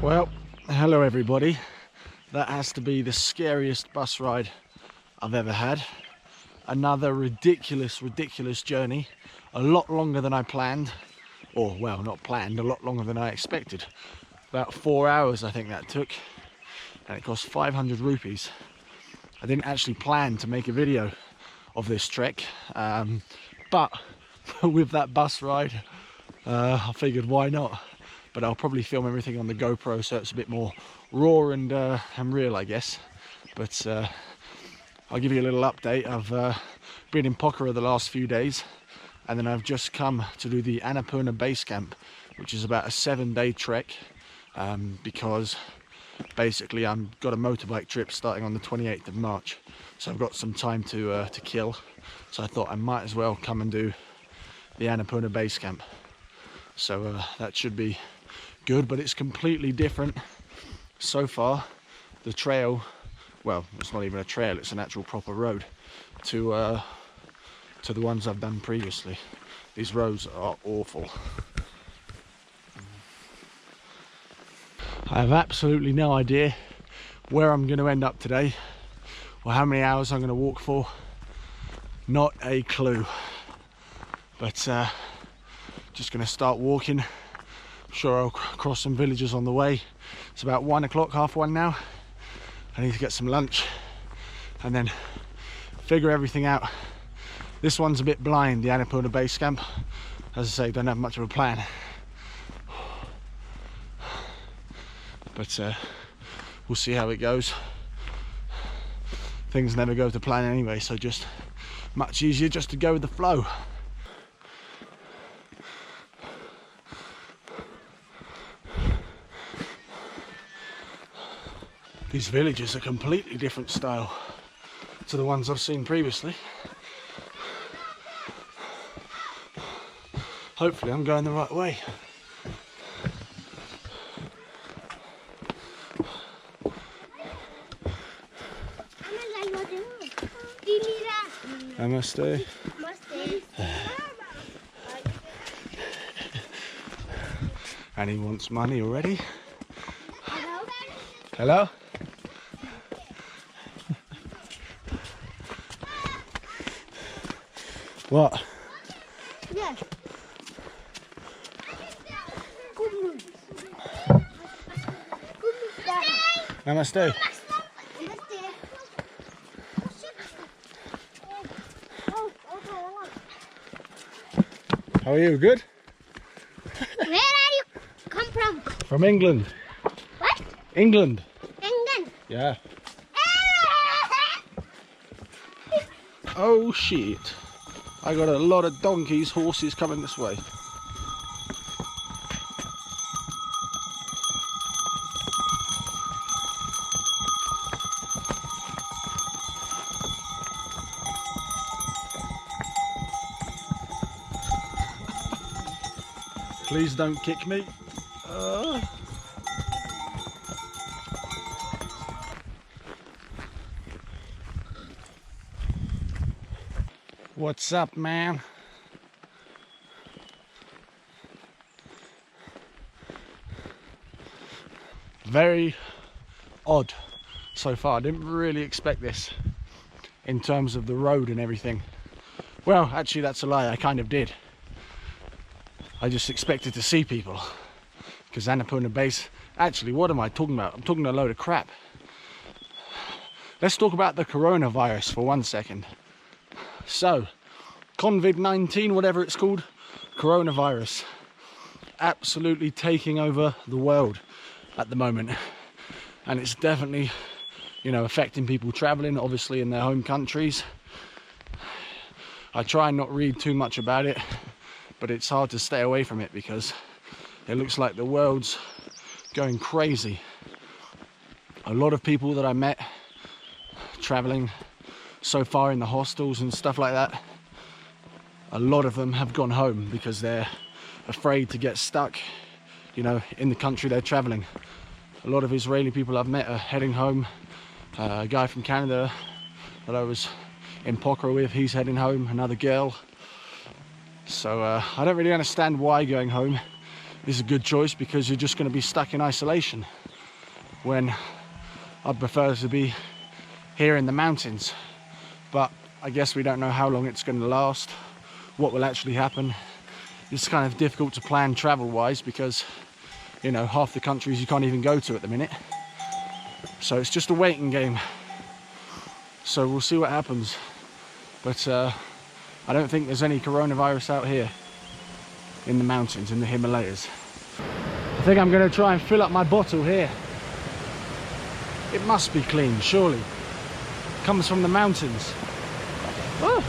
Well, hello everybody. That has to be the scariest bus ride I've ever had. Another ridiculous journey. A lot longer than I planned. Or, well, not planned, a lot longer than I expected. About 4 hours I think that took. And it cost 500 rupees. I didn't actually plan to make a video of this trek. But with that bus ride, I figured why not? But I'll probably film everything on the GoPro so it's a bit more raw and real, I guess. But I'll give you a little update. I've been in Pokhara the last few days, and then I've just come to do the Annapurna Base Camp, which is about a 7-day trek, because basically I've got a motorbike trip starting on the 28th of March, so I've got some time to kill. So I thought I might as well come and do the Annapurna Base Camp. So that should be good, but it's completely different so far. The trail, well, it's not even a trail, it's an actual proper road to the ones I've done previously. These roads are awful. I have absolutely no idea where I'm going to end up today or how many hours I'm going to walk for. Not a clue, but just going to start walking. I'm sure I'll cross some villages on the way. It's about 1 o'clock, half one now. I need to get some lunch and then figure everything out. This one's a bit blind, the Annapurna Base Camp. As I say, don't have much of a plan. But we'll see how it goes. Things never go to plan anyway, so just much easier just to go with the flow. These villages are completely different style to the ones I've seen previously. Hopefully I'm going the right way. Namaste. And he wants money already. Hello? What? Yes. Namaste. How are you? Good? Where are you come from? From England. What? England. England. Yeah. Oh shit. I got a lot of donkeys, horses coming this way. Please don't kick me. What's up, man? Very odd so far. I didn't really expect this in terms of the road and everything. Well, actually that's a lie, I kind of did. I just expected to see people, because Annapurna Base, actually what am I talking about? I'm talking a load of crap. Let's talk about the coronavirus for 1 second. So, COVID-19, whatever it's called, coronavirus, absolutely taking over the world at the moment. And it's definitely, you know, affecting people traveling, obviously, in their home countries. I try and not read too much about it, but it's hard to stay away from it because it looks like the world's going crazy. A lot of people that I met traveling so far in the hostels and stuff like that, a lot of them have gone home because they're afraid to get stuck, you know, in the country they're traveling. A lot of Israeli people I've met are heading home. A guy from Canada that I was in Pokhara with, he's heading home, another girl. So I don't really understand why going home is a good choice because you're just going to be stuck in isolation, when I'd prefer to be here in the mountains. But I guess we don't know how long it's going to last, what will actually happen. It's kind of difficult to plan travel wise because, you know, half the countries you can't even go to at the minute. So it's just a waiting game. So we'll see what happens. But I don't think there's any coronavirus out here in the mountains, in the Himalayas. I think I'm going to try and fill up my bottle here. It must be clean, surely. It comes from the mountains. Oh.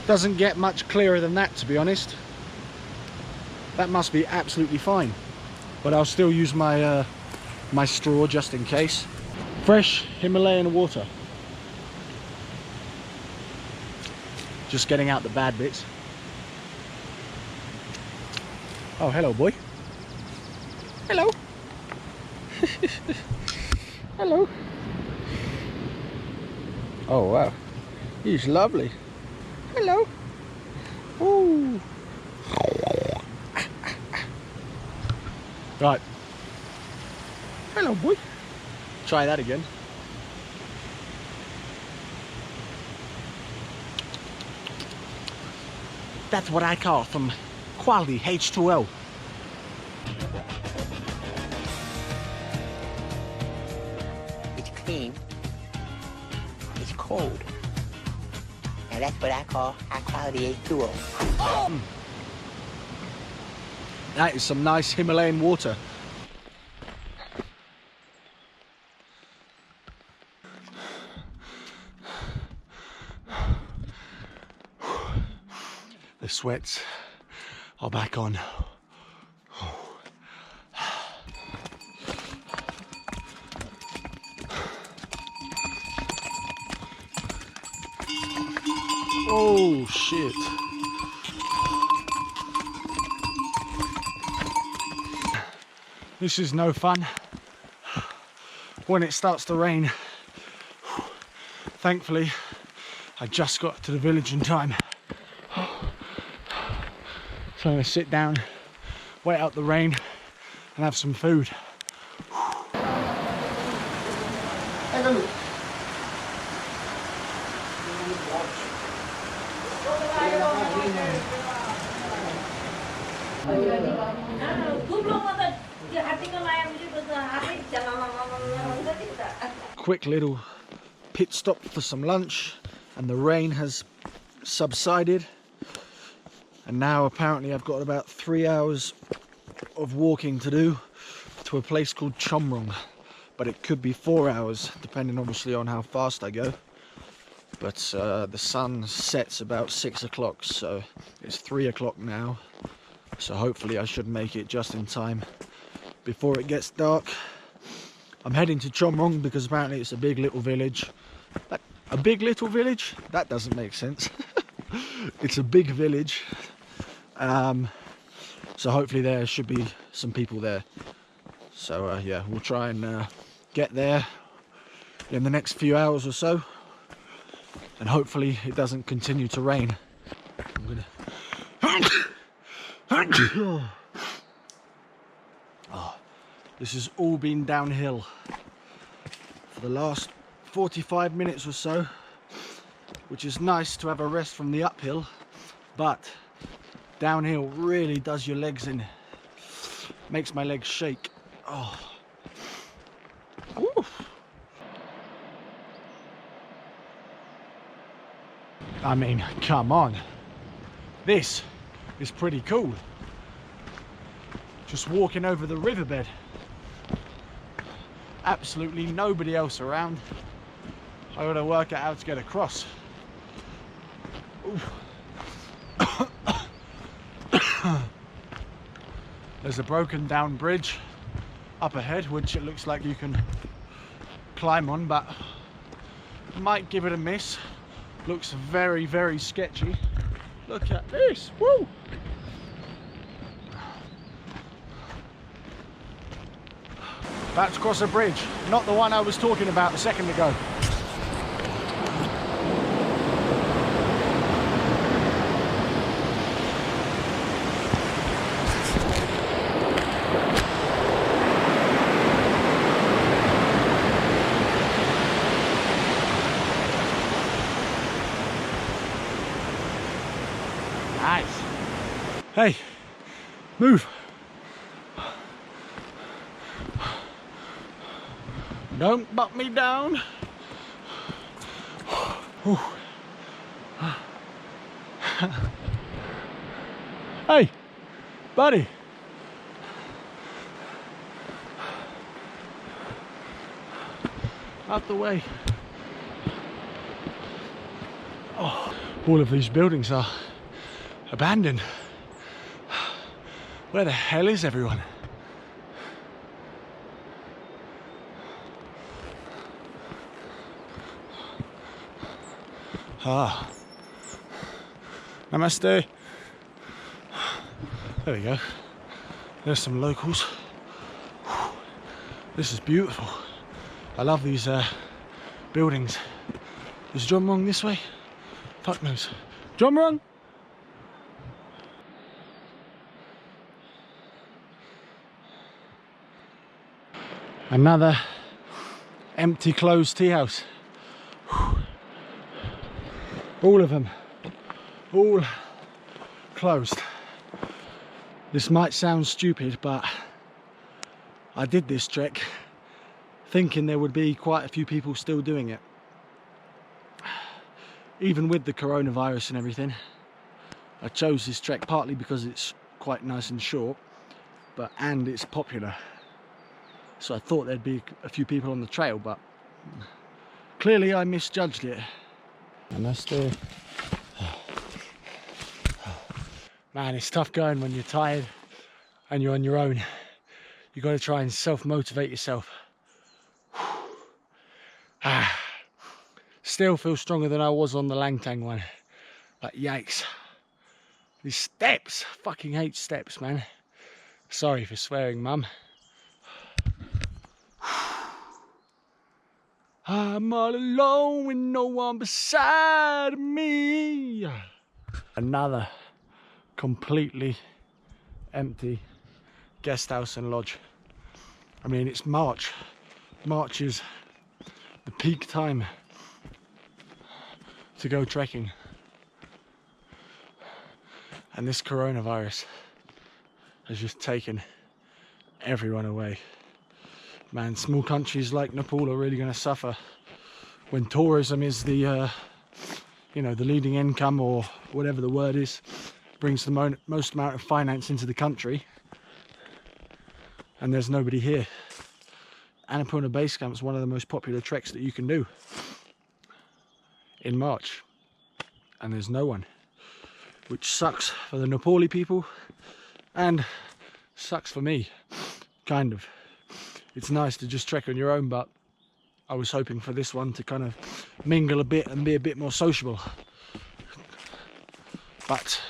Doesn't get much clearer than that, to be honest. That must be absolutely fine, but I'll still use my my straw just in case. Fresh Himalayan water. Just getting out the bad bits. Oh, hello, boy. Hello. Hello. Oh wow, he's lovely. Hello. Ooh. Right. Hello, boy. Try that again. That's what I call some quality H2O. It's clean. It's cold. And that's what I call high quality H2O. Mm. That is some nice Himalayan water. The sweats are back on. Oh shit. This is no fun when it starts to rain. Thankfully, I just got to the village in time. So I'm gonna sit down, wait out the rain and have some food. Quick little pit stop for some lunch, and the rain has subsided, and now apparently I've got about 3 hours of walking to do to a place called Chomrong, but it could be 4 hours depending obviously on how fast I go. But the sun sets about 6 o'clock, so it's 3 o'clock now, so hopefully I should make it just in time before it gets dark. I'm heading to Chomrong because apparently it's a big little village. A big little village? That doesn't make sense. It's a big village. So hopefully there should be some people there. So yeah, we'll try and get there in the next few hours or so. And hopefully it doesn't continue to rain. I'm gonna... Oh, this has all been downhill for the last 45 minutes or so, which is nice to have a rest from the uphill, but downhill really does your legs in. Makes my legs shake. Oh. Oof. I mean, come on. This is pretty cool. Just walking over the riverbed. Absolutely nobody else around. I gotta work out how to get across. There's a broken down bridge up ahead, which it looks like you can climb on, but might give it a miss. Looks very, very sketchy. Look at this. Woo! About to cross a bridge, not the one I was talking about a second ago. Nice. Hey, move. Don't butt me down. Hey, buddy. Out the way. Oh, all of these buildings are abandoned. Where the hell is everyone? Ah, namaste. There we go. There's some locals. This is beautiful. I love these buildings. Is John wrong this way? Fuck knows. John wrong? Another empty closed tea house. All of them, all closed. This might sound stupid, but I did this trek thinking there would be quite a few people still doing it. Even with the coronavirus and everything, I chose this trek partly because it's quite nice and short, and it's popular. So I thought there'd be a few people on the trail, but clearly I misjudged it. Namaste. Man, it's tough going when you're tired and you're on your own. You got to try and self-motivate yourself. Still feel stronger than I was on the Langtang one. But yikes. These steps, fucking hate steps, man. Sorry for swearing, mum. I'm all alone with no one beside me. Another completely empty guest house and lodge. I mean, it's March. March is the peak time to go trekking. And this coronavirus has just taken everyone away. Man, small countries like Nepal are really going to suffer when tourism is the, you know, the leading income, or whatever the word is, brings the most amount of finance into the country, and there's nobody here. Annapurna Base Camp is one of the most popular treks that you can do in March, and there's no one, which sucks for the Nepali people and sucks for me, kind of. It's nice to just trek on your own, but I was hoping for this one to kind of mingle a bit and be a bit more sociable. But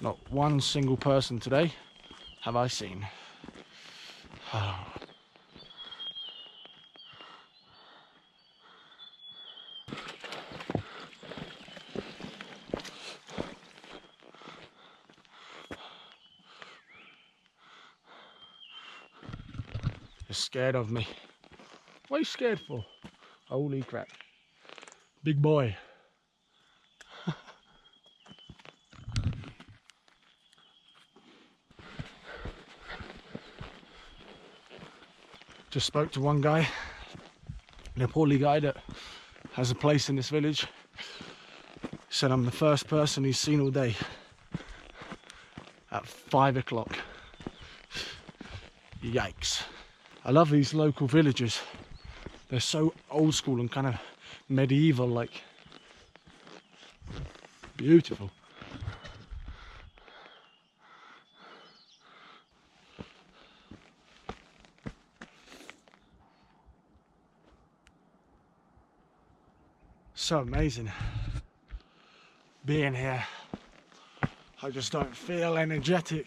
not one single person today have I seen. Oh. You're scared of me. What are you scared for? Holy crap. Big boy. Just spoke to one guy, a Nepali guy that has a place in this village. He said I'm the first person he's seen all day at 5 o'clock. Yikes. I love these local villages. They're so old school and kind of medieval, like beautiful. So amazing being here. I just don't feel energetic.